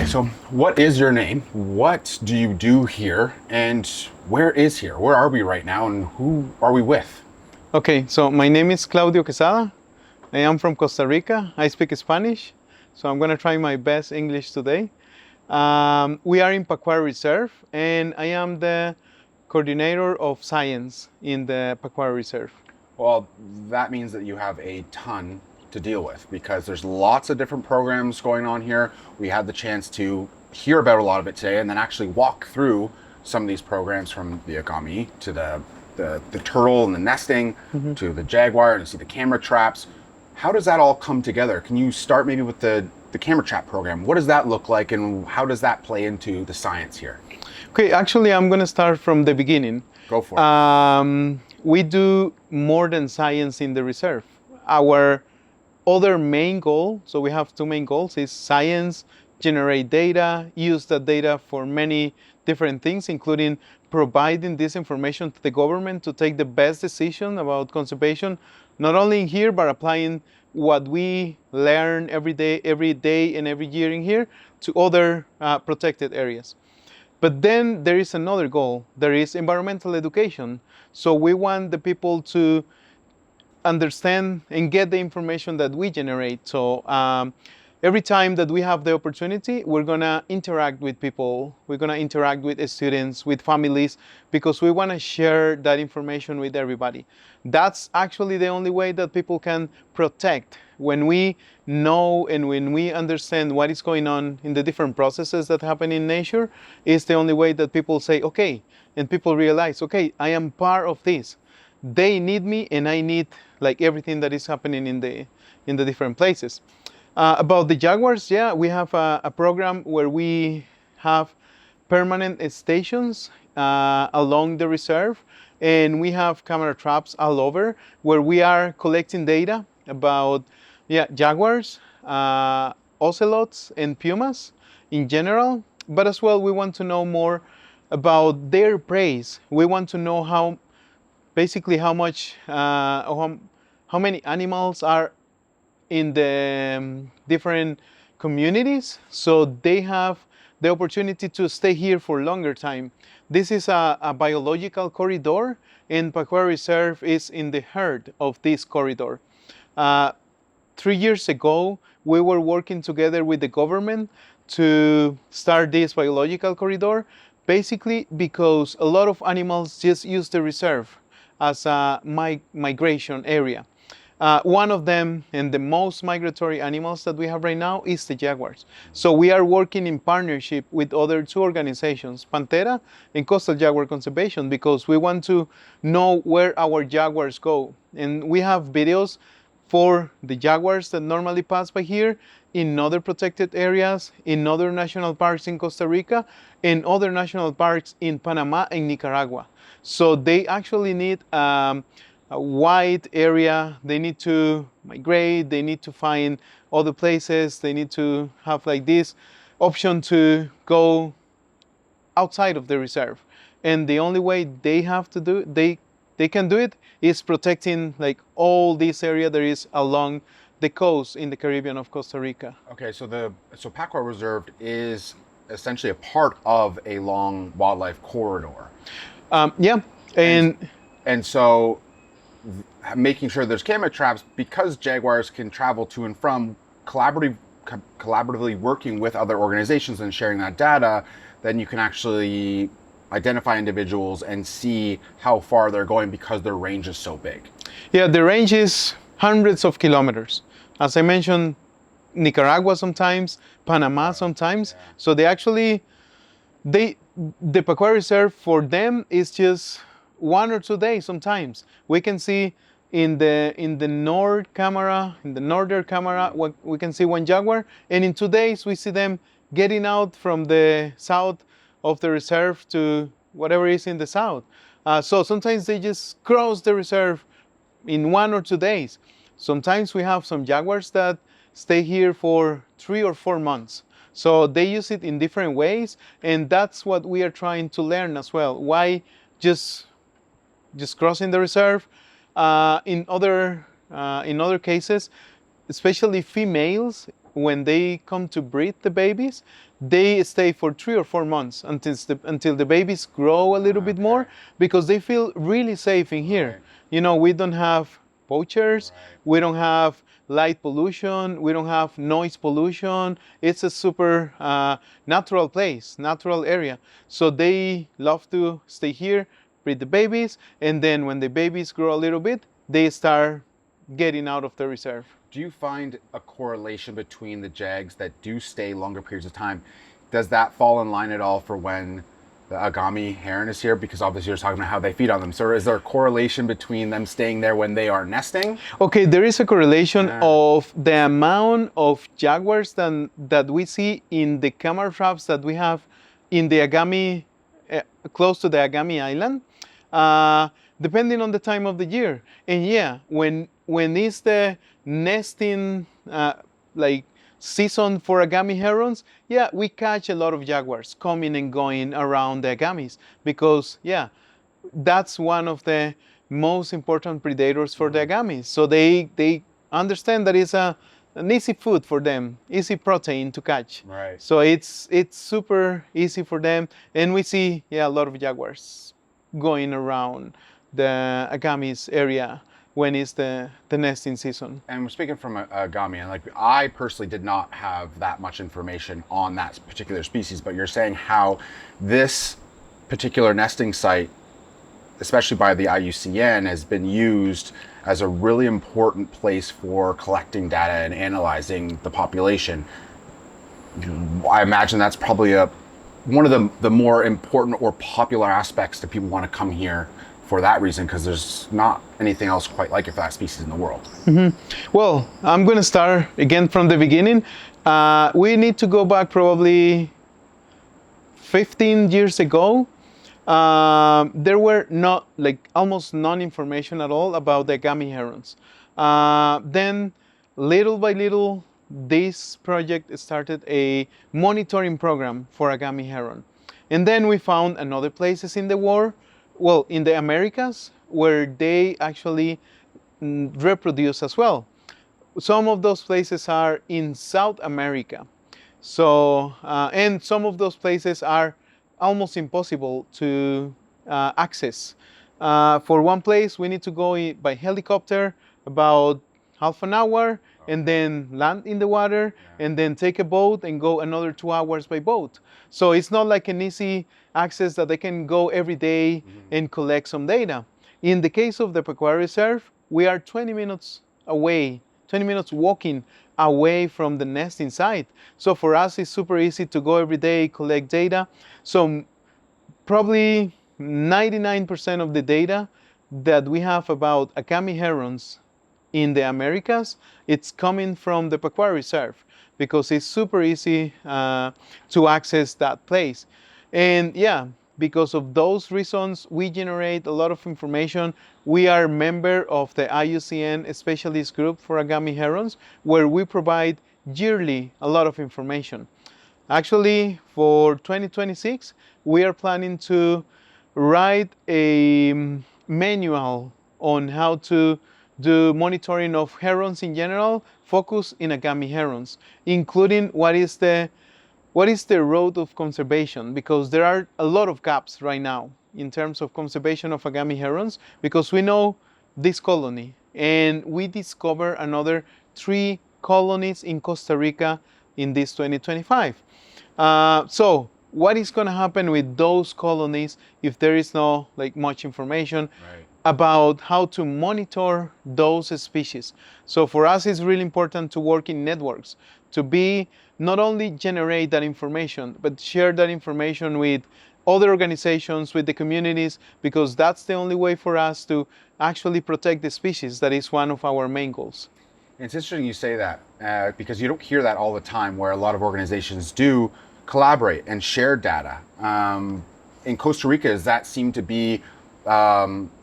so what is your name? What do you do here? And where is here? Where are we right now? And who are we with? Okay, so my name is Claudio Quesada. I am from Costa Rica. I speak Spanish, so I'm going to try my best English today. We are in Pacuar Reserve, and I am the coordinator of science in the Pacuar Reserve. Well, that means that you have a ton to deal with because there's lots of different programs going on here. We had the chance to hear about a lot of it today and then actually walk through some of these programs, from the Agami to the turtle and the nesting to the jaguar, and see the camera traps. How does that all come together? Can you start maybe with the camera trap program? What does that look like, and how does that play into the science here? Okay, actually I'm going to start from the beginning. Go for it. We do more than science in the reserve. Our other main goal, so we have two main goals, is science, generate data, use that data for many different things, including providing this information to the government to take the best decision about conservation, not only in here, but applying what we learn every day and every year in here to other protected areas. But then there is another goal. There is environmental education. So we want the people to understand and get the information that we generate. So every time that we have the opportunity, we're gonna interact with people. We're gonna interact with students, with families, because we wanna share that information with everybody. That's actually the only way that people can protect. When we know and when we understand what is going on in the different processes that happen in nature, is the only way that people say, okay, and people realize, okay, I am part of this. They need me, and I need like everything that is happening in the different places. About the jaguars, yeah, we have a program where we have permanent stations along the reserve, and we have camera traps all over where we are collecting data about jaguars, ocelots, and pumas in general. But as well, we want to know more about their prey. We want to know basically how many animals are in the different communities, so they have the opportunity to stay here for longer time. This is a biological corridor, and Pacuar Reserve is in the heart of this corridor. 3 years ago, we were working together with the government to start this biological corridor, basically because a lot of animals just use the reserve as a migration area. One of them, and the most migratory animals that we have right now, is the jaguars. So we are working in partnership with other two organizations, Pantera and Coastal Jaguar Conservation, because we want to know where our jaguars go. And we have videos for the jaguars that normally pass by here in other protected areas, in other national parks in Costa Rica, and other national parks in Panama and Nicaragua. So they actually need a wide area. They need to migrate, they need to find other places, they need to have like this option to go outside of the reserve. And the only way they have to do they can do it is protecting like all this area there is along the coast in the Caribbean of Costa Rica. Okay, so Pacuar Reserve is essentially a part of a long wildlife corridor. Yeah, and so making sure there's camera traps, because jaguars can travel to and from, collaboratively working with other organizations and sharing that data, then you can actually identify individuals and see how far they're going because their range is so big. Yeah, the range is hundreds of kilometers. As I mentioned, Nicaragua sometimes, Panama sometimes. Yeah. So the Pacuar Reserve for them is just 1 or 2 days sometimes. We can see in the northern camera, we can see one jaguar, and in 2 days we see them getting out from the south of the reserve to whatever is in the south. So sometimes they just cross the reserve in 1 or 2 days. Sometimes we have some jaguars that stay here for 3 or 4 months. So they use it in different ways, and that's what we are trying to learn as well. Why just crossing the reserve? In other cases, especially females, when they come to breed the babies, they stay for 3 or 4 months until the babies grow a little bit more, because they feel really safe in here. Right. You know, we don't have poachers, Right. we don't have light pollution, we don't have noise pollution. It's a super natural place, natural area. So they love to stay here, breed the babies, and then when the babies grow a little bit, they start getting out of the reserve. Do you find a correlation between the jags that do stay longer periods of time? Does that fall in line at all for when the Agami heron is here? Because obviously you're talking about how they feed on them. So is there a correlation between them staying there when they are nesting? Okay, there is a correlation of the amount of jaguars that we see in the camel traps that we have in the Agami, close to the Agami island, depending on the time of the year. And yeah, when it's the nesting like season for Agami herons, yeah, we catch a lot of jaguars coming and going around the Agamis, because yeah, that's one of the most important predators for the Agamis. So they understand that it's an easy food for them, easy protein to catch. Right. So it's super easy for them, and we see a lot of jaguars going around the Agamis area when it's the nesting season. And we're speaking from Agami, and like I personally did not have that much information on that particular species, but you're saying how this particular nesting site, especially by the IUCN, has been used as a really important place for collecting data and analyzing the population. I imagine that's probably one of the more important or popular aspects that people want to come here for that reason, because there's not anything else quite like it for that species in the world. Mm-hmm. Well, I'm going to start again from the beginning. We need to go back probably 15 years ago. There were almost none information at all about the Agami herons. Then, little by little, this project started a monitoring program for Agami heron. And then we found another places in the world, well, in the Americas, where they actually reproduce as well. Some of those places are in South America. So, and some of those places are almost impossible to access. For one place, we need to go by helicopter about half an hour, and then land in the water, and then take a boat and go another 2 hours by boat. So it's not like an easy access that they can go every day and collect some data. In the case of the Pequary Reserve, we are 20 minutes away, 20 minutes walking away from the nesting site. So for us, it's super easy to go every day, collect data. So probably 99% of the data that we have about Agami herons in the Americas, it's coming from the Pequary Reserve, because it's super easy to access that place. And yeah, because of those reasons, we generate a lot of information. We are a member of the IUCN Specialist Group for Agami herons, where we provide yearly a lot of information. Actually, for 2026, we are planning to write a manual on how to do monitoring of herons in general, focus in Agami herons, including what is the road of conservation, because there are a lot of gaps right now in terms of conservation of Agami herons, because we know this colony, and we discover another 3 colonies in Costa Rica in this 2025. So what is going to happen with those colonies if there is no much information about how to monitor those species? So for us, it's really important to work in networks, to be not only generate that information, but share that information with other organizations, with the communities, because that's the only way for us to actually protect the species. That is one of our main goals. It's interesting you say that, because you don't hear that all the time, where a lot of organizations do collaborate and share data. In Costa Rica, does that seem to be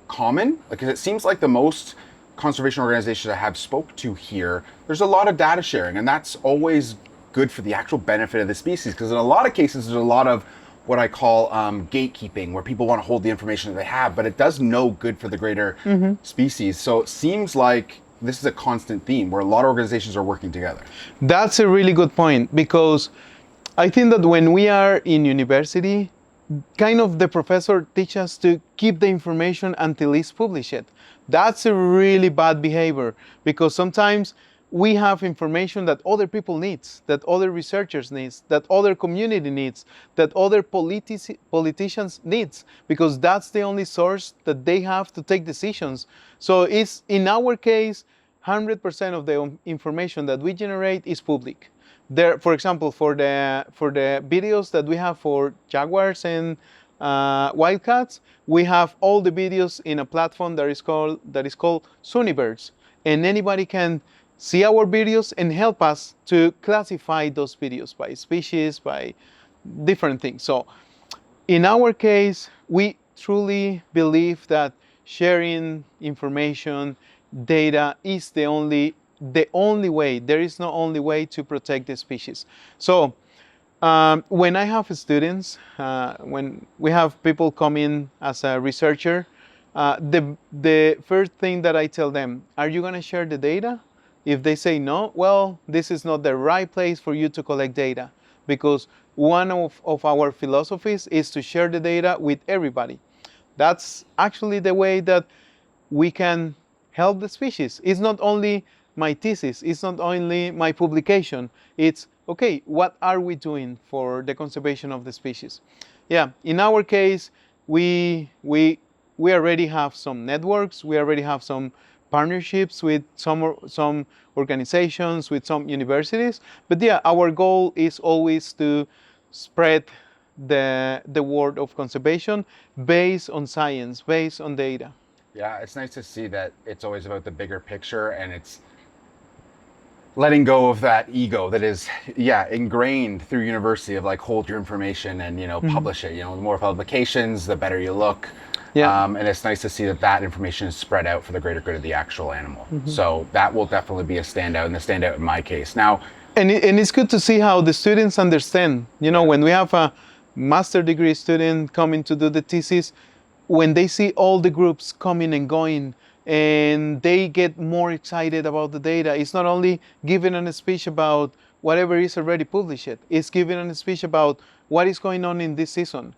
common? Because it seems like the most conservation organizations I have spoke to here, there's a lot of data sharing, and that's always good for the actual benefit of the species, because in a lot of cases there's a lot of what I call gatekeeping, where people want to hold the information that they have, but it does no good for the greater species. So it seems like this is a constant theme where a lot of organizations are working together. That's a really good point, because I think that when we are in university, kind of the professor teaches us to keep the information until it's published. That's a really bad behavior, because sometimes we have information that other people needs, that other researchers needs, that other community needs, that other politicians needs, because that's the only source that they have to take decisions. So it's, in our case, 100% of the information that we generate is public. There, for example, for the videos that we have for jaguars and wildcats, we have all the videos in a platform that is called Sunnyverse, and anybody can see our videos and help us to classify those videos by species, by different things. So in our case, we truly believe that sharing information, data is the only way. There is no only way to protect the species. So when I have students, when we have people come in as a researcher, the first thing that I tell them, are you going to share the data? If they say no, well, this is not the right place for you to collect data, because one of our philosophies is to share the data with everybody. That's actually the way that we can help the species. It's not only my thesis, it's not only my publication, it's, okay, what are we doing for the conservation of the species? Yeah, in our case, we already have some networks, we already have some partnerships with some organizations, with some universities. But yeah, our goal is always to spread the word of conservation based on science, based on data. Yeah, it's nice to see that it's always about the bigger picture, and it's letting go of that ego that is, yeah, ingrained through university of like, hold your information and, you know, publish it. You know, the more publications, the better you look. Yeah. And it's nice to see that that information is spread out for the greater good of the actual animal. So that will definitely be a standout, and a standout in my case. Now, and it's good to see how the students understand. You know, when we have a master degree student coming to do the thesis, when they see all the groups coming and going, and they get more excited about the data, it's not only giving a speech about whatever is already published, it's giving a speech about what is going on in this season,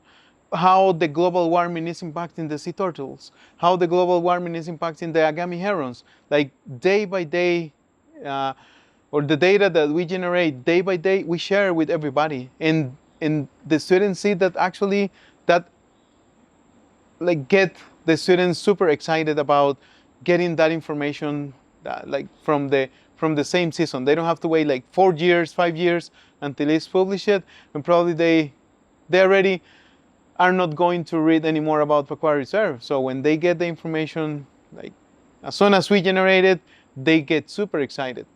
how the global warming is impacting the sea turtles, how the global warming is impacting the Agami herons. Like day by day, or the data that we generate day by day, we share with everybody. And the students see that actually that like get the students super excited about getting that information like from the same season. They don't have to wait like 4 years, 5 years until it's published, and probably they already are not going to read anymore about Pequot Reserve. So when they get the information, like as soon as we generate it, they get super excited.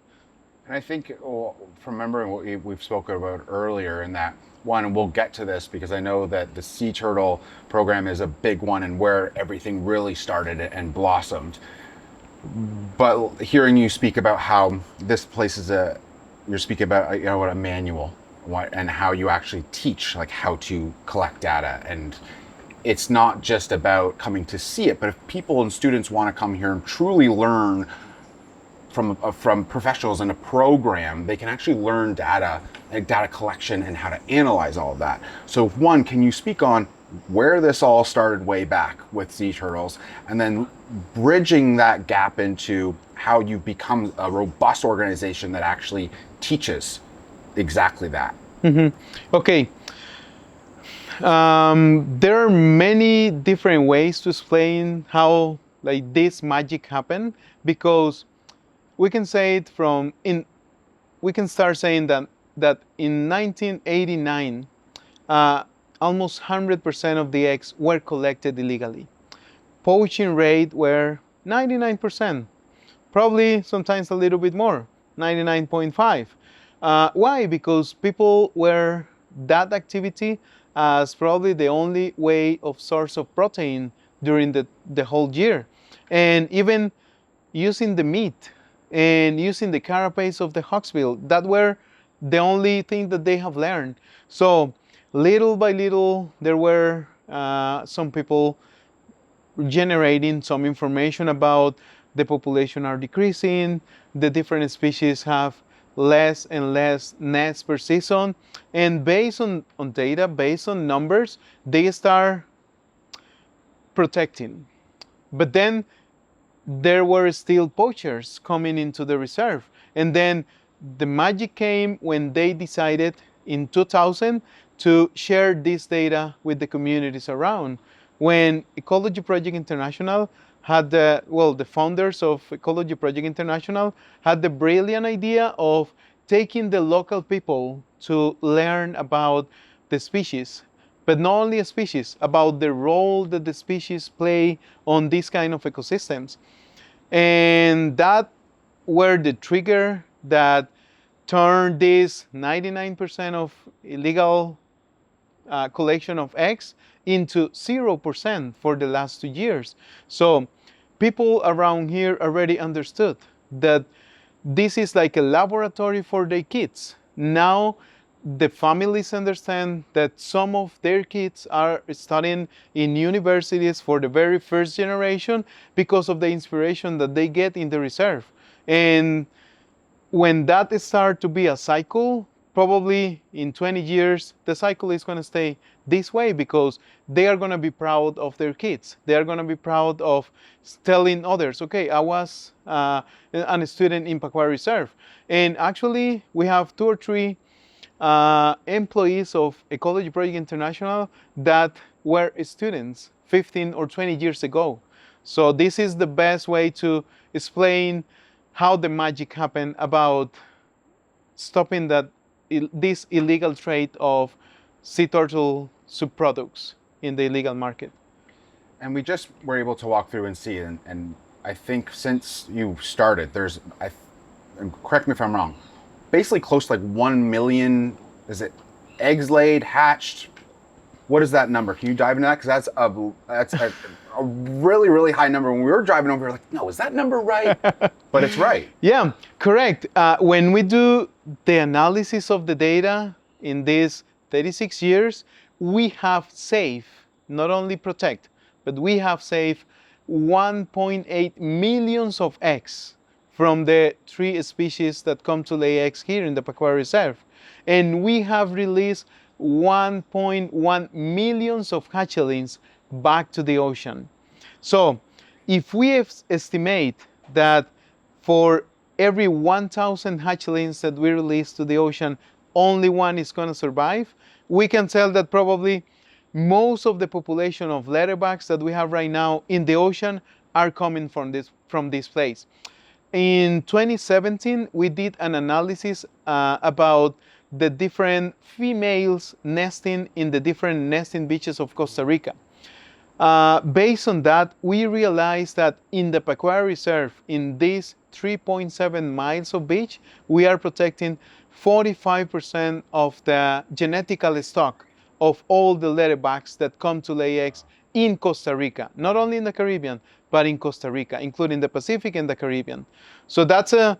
and I think, from remembering what we've spoken about earlier, in that one, and we'll get to this because I know that the sea turtle program is a big one and where everything really started and blossomed. But hearing you speak about how this place is you're speaking about, you know, what a manual, and how you actually teach like how to collect data, and it's not just about coming to see it, but if people and students want to come here and truly learn from professionals in a program, they can actually learn data, like data collection and how to analyze all of that. So one, can you speak on where this all started way back with sea turtles, and then bridging that gap into how you become a robust organization that actually teaches exactly that? Okay. There are many different ways to explain how like this magic happened, because we can say it we can start saying that in 1989, almost 100% of the eggs were collected illegally. Poaching rate were 99%, probably sometimes a little bit more, 99.5. Why? Because people were that activity as probably the only way of source of protein during the whole year. And even using the meat and using the carapace of the hawksbill, that were the only thing that they have learned. So little by little, there were some people generating some information about the population are decreasing, the different species have less and less nests per season, and based on data, based on numbers, they start protecting. But then there were still poachers coming into the reserve. And then the magic came when they decided in 2000 to share this data with the communities around. When Ecology Project International had the founders of Ecology Project International had the brilliant idea of taking the local people to learn about the species, but not only a species, about the role that the species play on these kind of ecosystems. And that were the trigger that turned this 99% of illegal collection of eggs into 0% for the last 2 years. So people around here already understood that this is like a laboratory for their kids. Now the families understand that some of their kids are studying in universities for the very first generation because of the inspiration that they get in the reserve. And when that starts to be a cycle, probably in 20 years, the cycle is going to stay this way because they are going to be proud of their kids. They are going to be proud of telling others, okay, I was a student in Pacuar Reserve. And actually, we have 2 or 3 employees of Ecology Project International that were students 15 or 20 years ago. So this is the best way to explain how the magic happened about stopping this illegal trade of sea turtle subproducts in the illegal market. And we just were able to walk through and see, and I think since you started, and correct me if I'm wrong, basically close to like 1 million, is it eggs laid, hatched? What is that number? Can you dive into that? Because that's a really, really high number. When we were driving over, we were like, no, is that number right? But it's right. Yeah, correct. When we do the analysis of the data in these 36 years, we have saved, not only protect, but we have saved 1.8 millions of eggs from the 3 species that come to lay eggs here in the Pacuar Reserve. And we have released 1.1 millions of hatchlings back to the ocean. So if we estimate that for every 1,000 hatchlings that we release to the ocean, only 1 is going to survive, we can tell that probably most of the population of leatherbacks that we have right now in the ocean are coming from this place. In 2017, we did an analysis about the different females nesting in the different nesting beaches of Costa Rica. Based on that, we realized that in the Pacuar Reserve, in these 3.7 miles of beach, we are protecting 45% of the genetical stock of all the leatherbacks that come to lay eggs in Costa Rica, not only in the Caribbean, but in Costa Rica, including the Pacific and the Caribbean. So that's a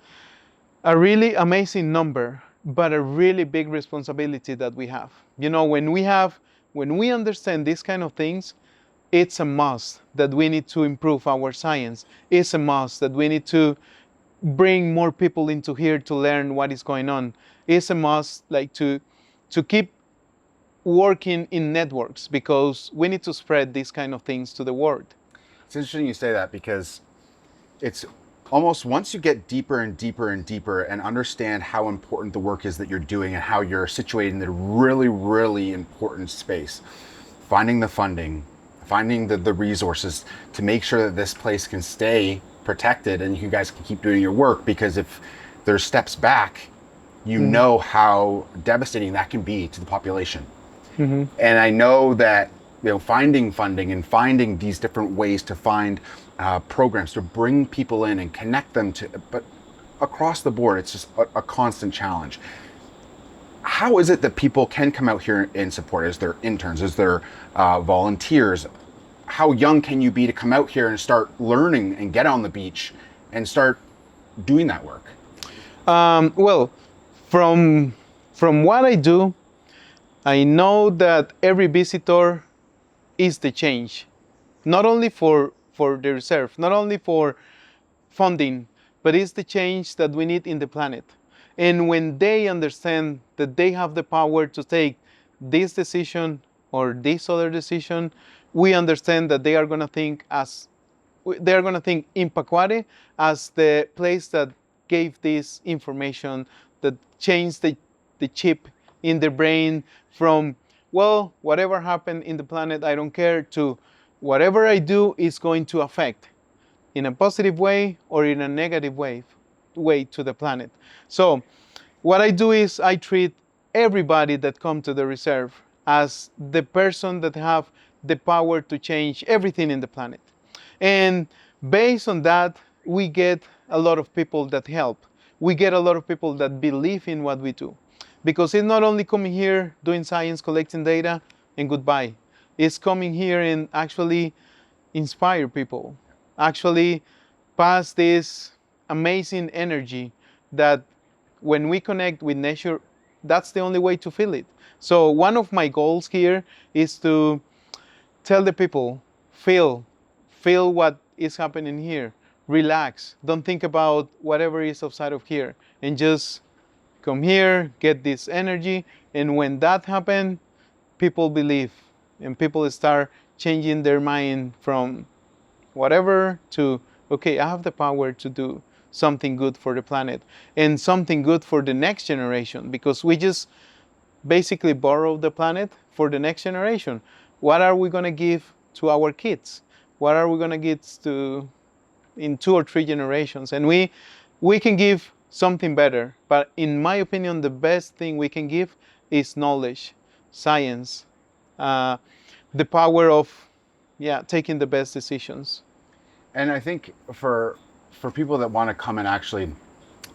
really amazing number, but a really big responsibility that we have. You know, when we understand these kind of things, it's a must that we need to improve our science. It's a must that we need to bring more people into here to learn what is going on. It's a must like to keep working in networks because we need to spread these kind of things to the world. It's interesting you say that because it's almost once you get deeper and deeper and deeper and understand how important the work is that you're doing and how you're situated in the really, really important space, finding the funding, finding the resources to make sure that this place can stay protected and you guys can keep doing your work, because if there's steps back, you know how devastating that can be to the population. And I know that finding funding and finding these different ways to find programs to bring people in and connect them to, but across the board, it's just a constant challenge. How is it that people can come out here and support? Is there interns? Is there volunteers? How young can you be to come out here and start learning and get on the beach and start doing that work? Well, from what I do, I know that every visitor is the change, not only for the reserve, not only for funding, but it's the change that we need in the planet. And when they understand that they have the power to take this decision or this other decision, we understand that they are going to think in Pacuare as the place that gave this information, that changed the chip in the brain from, well, whatever happened in the planet, I don't care, to whatever I do is going to affect in a positive way or in a negative way to the planet. So what I do is I treat everybody that come to the reserve as the person that have the power to change everything in the planet. And based on that, we get a lot of people that help. We get a lot of people that believe in what we do. Because it's not only coming here, doing science, collecting data, and goodbye. It's coming here and actually inspire people, actually pass this amazing energy that when we connect with nature, that's the only way to feel it. So one of my goals here is to tell the people, feel what is happening here, relax, don't think about whatever is outside of here, and just come here, get this energy, and when that happens, people believe, and people start changing their mind from whatever to, okay, I have the power to do something good for the planet and something good for the next generation, because we just basically borrow the planet for the next generation. What are we going to give to our kids? What are we going to give to in 2 or 3 generations? And we can give something better, but in my opinion, the best thing we can give is knowledge, science, uh, the power of, yeah, taking the best decisions. And I think for people that want to come and actually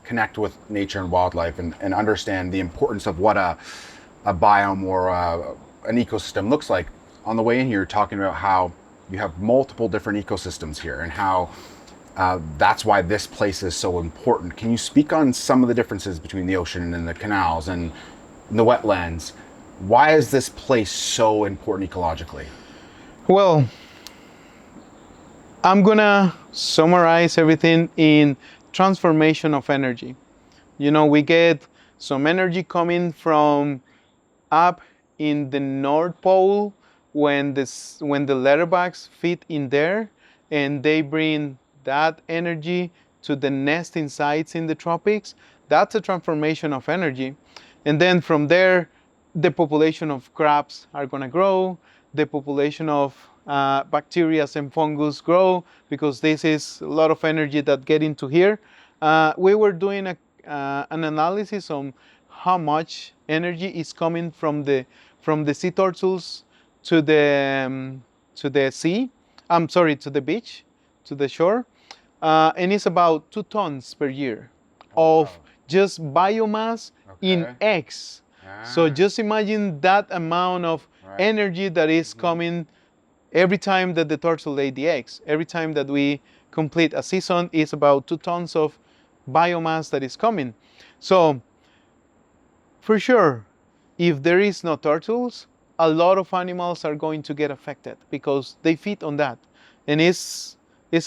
connect with nature and wildlife and understand the importance of what a biome or an ecosystem looks like, on the way in here, you're talking about how you have multiple different ecosystems here and how that's why this place is so important. Can you speak on some of the differences between the ocean and the canals and the wetlands? Why is this place so important ecologically? Well, I'm gonna summarize everything in transformation of energy. You know, we get some energy coming from up in the North Pole when the leatherbugs fit in there, and they bring that energy to the nesting sites in the tropics. That's a transformation of energy. And then from there, the population of crabs are going to grow, the population of bacteria and fungus grow, because this is a lot of energy that get into here. We were doing an analysis on how much energy is coming from the sea turtles to the sea. I'm sorry, to the beach, to the shore, and it's about 2 tons per year of Wow. just biomass in Okay. eggs. So just imagine that amount of Right. energy that is coming every time that the turtle lay the eggs. Every time that we complete a season, it's about 2 tons of biomass that is coming. So for sure, if there is no turtles, a lot of animals are going to get affected because they feed on that. And it's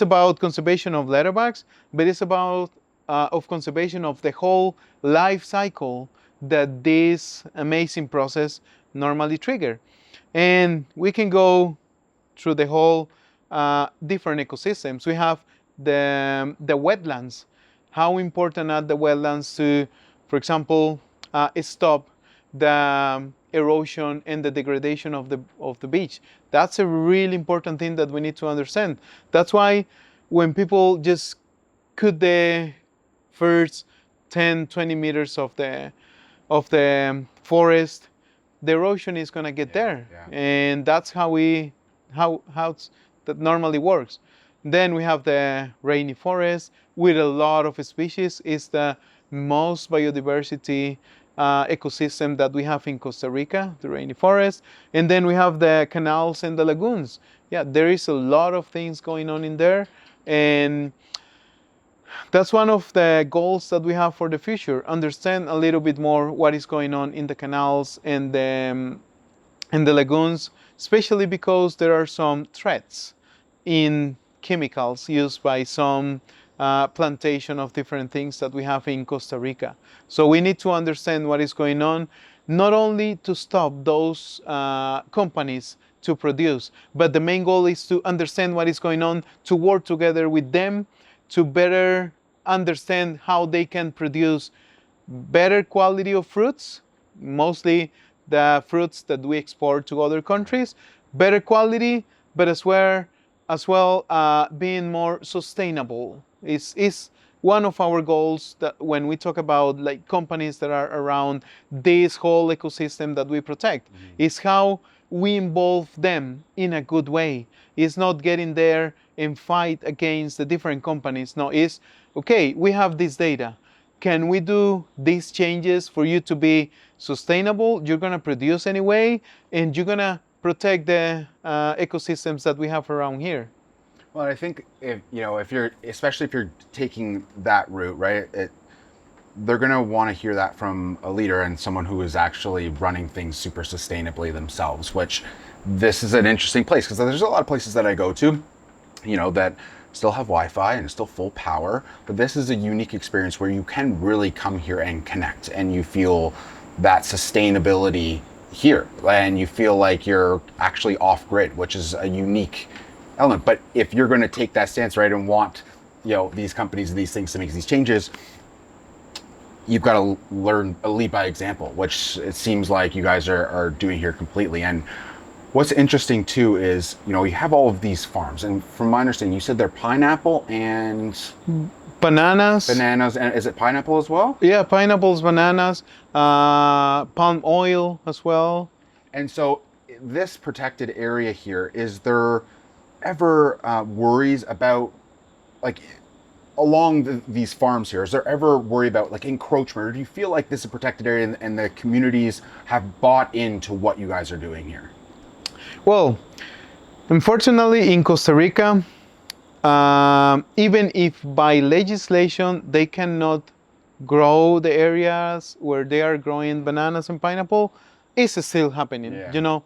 about conservation of leatherbugs, but it's about of conservation of the whole life cycle that this amazing process normally trigger. And we can go through the whole different ecosystems. We have the wetlands. How important are the wetlands to, for example, stop the erosion and the degradation of the beach? That's a really important thing that we need to understand. That's why when people just cut the first 10, 20 meters of the forest, the erosion is going to get there, yeah. and that's how that normally works. Then we have the rainforest with a lot of species. It's the most biodiversity ecosystem that we have in Costa Rica, the rainforest. And then we have the canals and the lagoons. Yeah, there is a lot of things going on in there, and that's one of the goals that we have for the future. Understand a little bit more what is going on in the canals and the lagoons, especially because there are some threats in chemicals used by some plantation of different things that we have in Costa Rica. So we need to understand what is going on, not only to stop those companies to produce, but the main goal is to understand what is going on, to work together with them to better understand how they can produce better quality of fruits, mostly the fruits that we export to other countries, better quality, but as well being more sustainable is one of our goals that when we talk about like companies that are around this whole ecosystem that we protect, is how we involve them in a good way. It's not getting there and fight against the different companies. No, it's okay, we have this data. Can we do these changes for you to be sustainable? You're going to produce anyway, and you're going to protect the ecosystems that we have around here. Well, I think if you're, especially if you're taking that route, right, they're going to want to hear that from a leader and someone who is actually running things super sustainably themselves, which this is an interesting place because there's a lot of places that I go to, that still have Wi-Fi and still full power, but this is a unique experience where you can really come here and connect and you feel that sustainability here and you feel like you're actually off grid, which is a unique element. But if you're going to take that stance, right, and want these companies and these things to make these changes, you've got to lead by example, which it seems like you guys are doing here completely. And what's interesting too is, you have all of these farms, and from my understanding, you said they're pineapple and Bananas. and is it pineapple as well? Yeah, pineapples, bananas, palm oil as well. And so this protected area here, is there ever worries about, like, along these farms here, is there ever worry about like encroachment, or do you feel like this is a protected area and the communities have bought into what you guys are doing here? Well, unfortunately, in Costa Rica, even if by legislation they cannot grow the areas where they are growing bananas and pineapple, it's still happening. Yeah.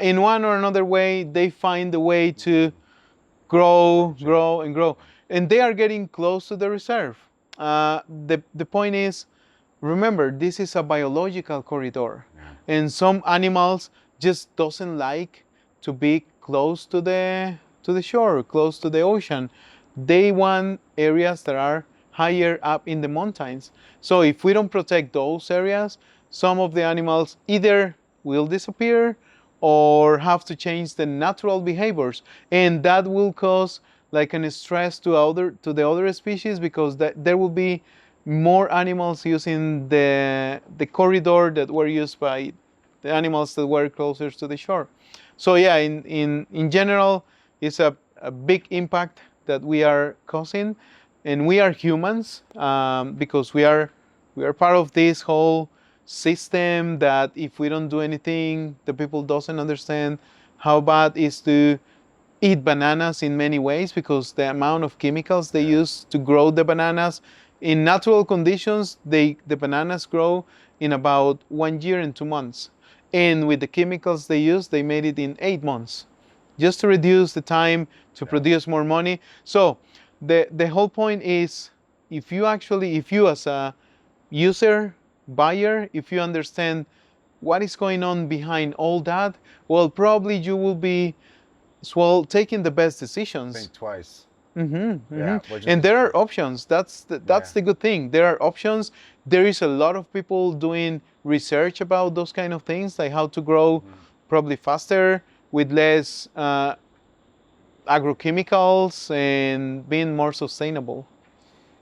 In one or another way, they find a way to grow, and grow, and they are getting close to the reserve. The point is, remember, this is a biological corridor, and some animals just doesn't like to be close to the shore, close to the ocean. They want areas that are higher up in the mountains. So if we don't protect those areas, some of the animals either will disappear or have to change the natural behaviors, and that will cause like an stress to the other species, because there will be more animals using the corridor that were used by the animals that were closer to the shore. So yeah, in general, it's a big impact that we are causing, and we are humans, because we are part of this whole system that if we don't do anything, the people doesn't understand how bad it is to eat bananas in many ways, because the amount of chemicals they use to grow the bananas in natural conditions, the bananas grow in about 1 year and 2 months, and with the chemicals they use, they made it in 8 months, just to reduce the time to produce more money. So the whole point is, if you as a user, buyer, if you understand what is going on behind all that, well, probably you will be taking the best decisions. Think twice. Yeah, and there are options. That's the good thing. There are options. There is a lot of people doing research about those kind of things, like how to grow probably faster with less agrochemicals and being more sustainable.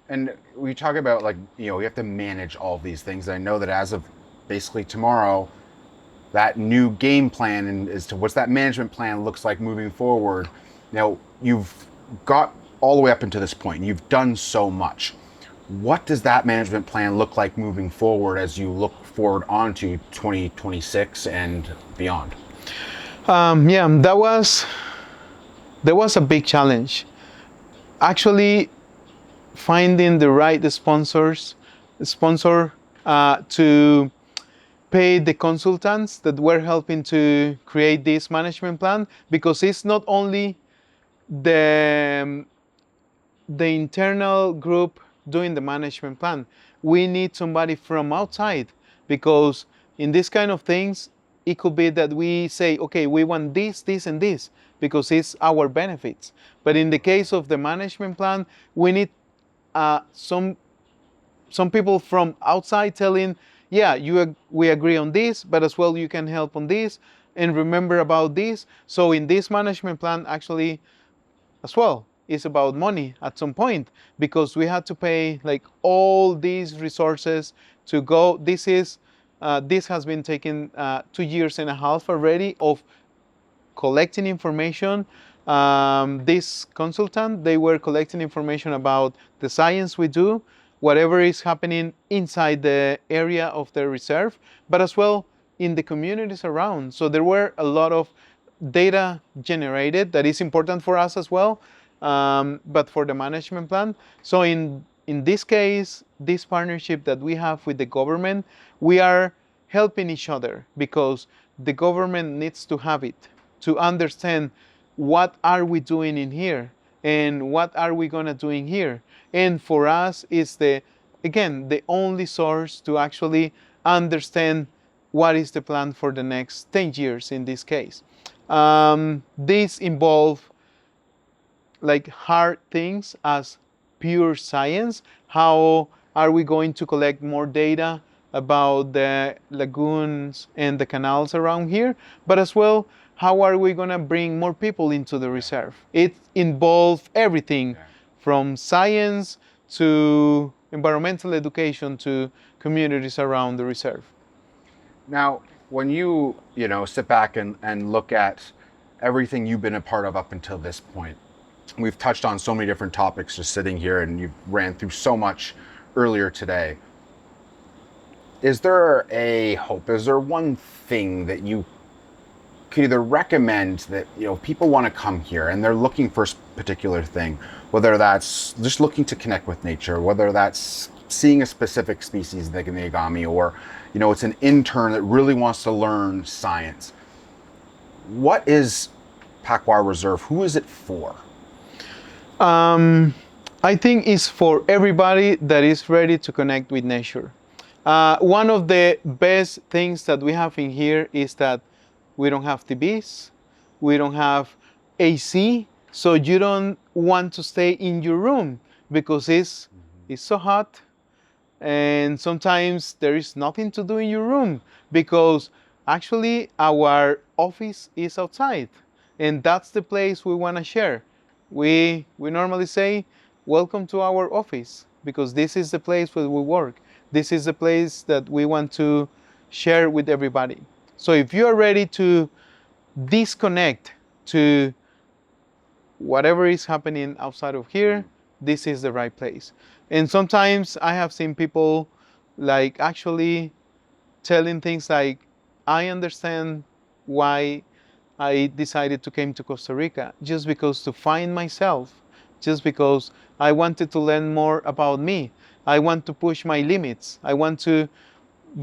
And we talk about, like, we have to manage all of these things. I know that as of basically tomorrow, that new game plan and as to what's that management plan looks like moving forward. Now, you've got all the way up until this point, and you've done so much. What does that management plan look like moving forward as you look forward onto 2026 and beyond? Yeah, that was a big challenge. Actually, finding the right sponsor to pay the consultants that were helping to create this management plan, because it's not only the the internal group doing the management plan. We need somebody from outside, because in this kind of things, it could be that we say, okay, we want this, this, and this, because it's our benefits. But in the case of the management plan, we need some people from outside telling, yeah, we agree on this, but as well you can help on this, and remember about this. So in this management plan, actually, as well, it's about money at some point, because we had to pay like all these resources to go. This has been taking 2 years and a half already of collecting information. This consultant, they were collecting information about the science we do, whatever is happening inside the area of the reserve, but as well in the communities around. So there were a lot of data generated that is important for us as well, but for the management plan. So in this case, this partnership that we have with the government, we are helping each other, because the government needs to have it to understand what are we doing in here and what are we gonna do in here. And for us, is the only source to actually understand what is the plan for the next 10 years in this case. This involve like hard things as pure science. How are we going to collect more data about the lagoons and the canals around here? But as well, how are we going to bring more people into the reserve? It involves everything from science to environmental education to communities around the reserve. Now, when you sit back and look at everything you've been a part of up until this point, we've touched on so many different topics just sitting here, and you ran through so much earlier today. Is there a hope? Is there one thing that you could either recommend that people want to come here and they're looking for a particular thing, whether that's just looking to connect with nature, whether that's seeing a specific species like the Agami, or it's an intern that really wants to learn science? What is Pakwar Reserve? Who is it for? I think it's for everybody that is ready to connect with nature. One of the best things that we have in here is that we don't have TVs, we don't have AC, so you don't want to stay in your room because it's so hot, and sometimes there is nothing to do in your room, because actually our office is outside, and that's the place we want to share. We normally say, welcome to our office, because this is the place where we work. This is the place that we want to share with everybody. So if you are ready to disconnect to whatever is happening outside of here, this is the right place. And sometimes I have seen people like actually telling things like, I understand why I decided to come to Costa Rica, just because to find myself, just because I wanted to learn more about me. I want to push my limits. I want to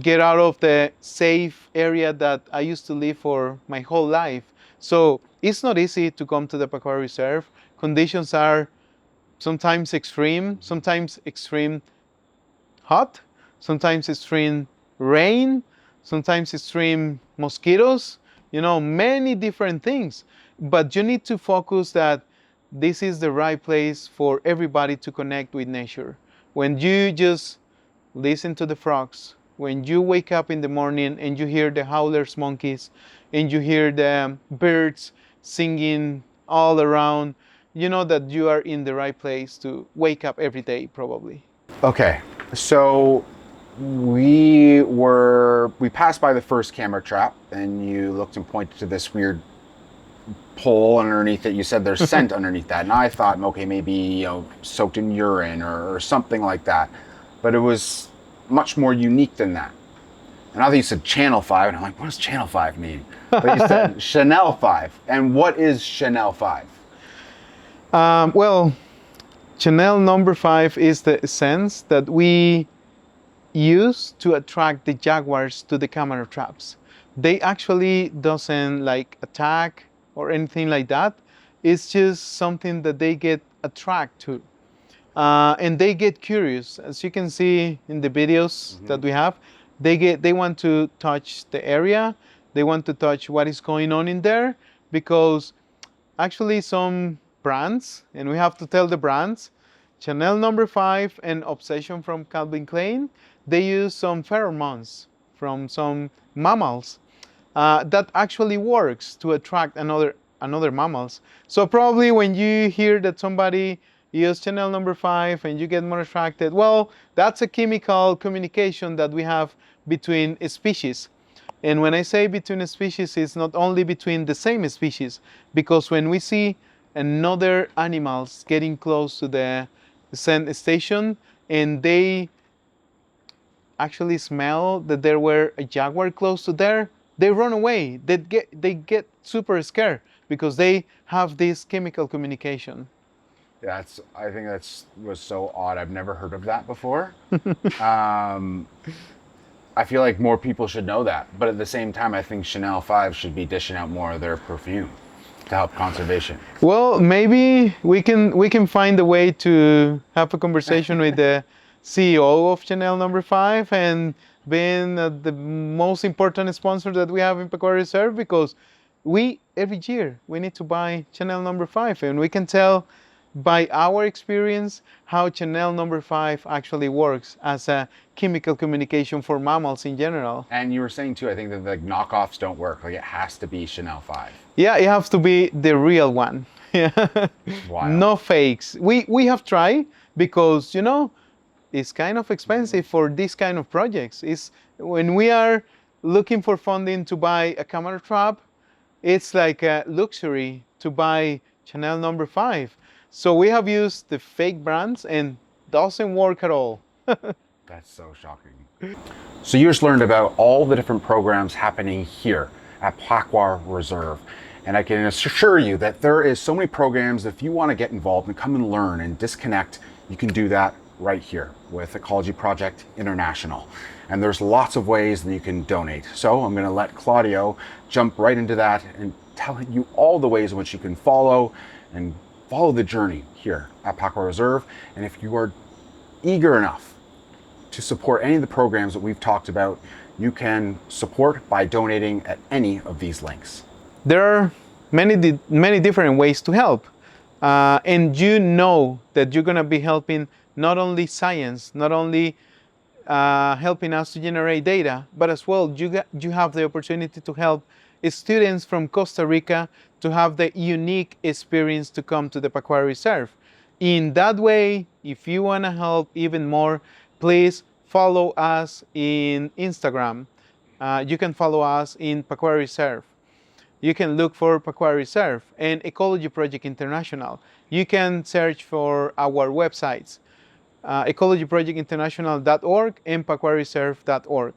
get out of the safe area that I used to live for my whole life. So it's not easy to come to the Pakwar Reserve. Conditions are sometimes extreme hot, sometimes extreme rain, sometimes extreme mosquitoes, many different things. But you need to focus that this is the right place for everybody to connect with nature. When you just listen to the frogs, when you wake up in the morning and you hear the howlers monkeys and you hear the birds singing all around, you know that you are in the right place to wake up every day, probably. Okay, so we passed by the first camera trap, and you looked and pointed to this weird pole underneath it. You said there's scent underneath that, and I thought, okay, maybe soaked in urine or something like that, but it was much more unique than that. And I think you said Channel 5, and I'm like, what does Channel 5 mean? But you said Chanel 5. And what is Chanel 5? Well, Chanel number 5 is the essence that we use to attract the jaguars to the camera traps. They actually doesn't like attack or anything like that. It's just something that they get attracted to. and they get curious. As you can see in the videos that we have, they want to touch the area, they want to touch what is going on in there, because actually some brands, and we have to tell the brands, Chanel number 5 and Obsession from Calvin Klein, they use some pheromones from some mammals that actually works to attract another mammals. So probably when you hear that somebody use Chanel number 5 and you get more attracted, well, that's a chemical communication that we have between species. And when I say between species, it's not only between the same species, because when we see another animals getting close to the scent station and they actually smell that there were a jaguar close to there, they run away. They get super scared because they have this chemical communication. I think was so odd. I've never heard of that before. I feel like more people should know that, but at the same time, I think Chanel 5 should be dishing out more of their perfume to help conservation. Well, maybe we can find a way to have a conversation with the CEO of Chanel number 5 and being the most important sponsor that we have in Pequary Reserve, because every year we need to buy Chanel number 5, and we can tell by our experience how Chanel number 5 actually works as a chemical communication for mammals in general. And you were saying too, I think that the knockoffs don't work. Like, it has to be Chanel 5. Yeah, it has to be the real one. Yeah. Wild. No fakes. We have tried, because it's kind of expensive for this kind of projects. It's when we are looking for funding to buy a camera trap, it's like a luxury to buy Chanel number 5. So we have used the fake brands and doesn't work at all. That's so shocking. So you just learned about all the different programs happening here at Pequary Reserve. And I can assure you that there is so many programs. If you want to get involved and come and learn and disconnect, you can do that right here with Ecology Project International. And there's lots of ways that you can donate. So I'm going to let Claudio jump right into that and tell you all the ways in which you can follow the journey here at Pequary Reserve. And if you are eager enough to support any of the programs that we've talked about, you can support by donating at any of these links. There are many different ways to help. And you know that you're going to be helping not only science, not only helping us to generate data, but as well you have the opportunity to help students from Costa Rica to have the unique experience to come to the Pequary Reserve. In that way, if you want to help even more, please follow us in Instagram. You can follow us in Pequary Reserve. You can look for Pequary Reserve and Ecology Project International. You can search for our websites, ecologyprojectinternational.org and pequaryreserve.org.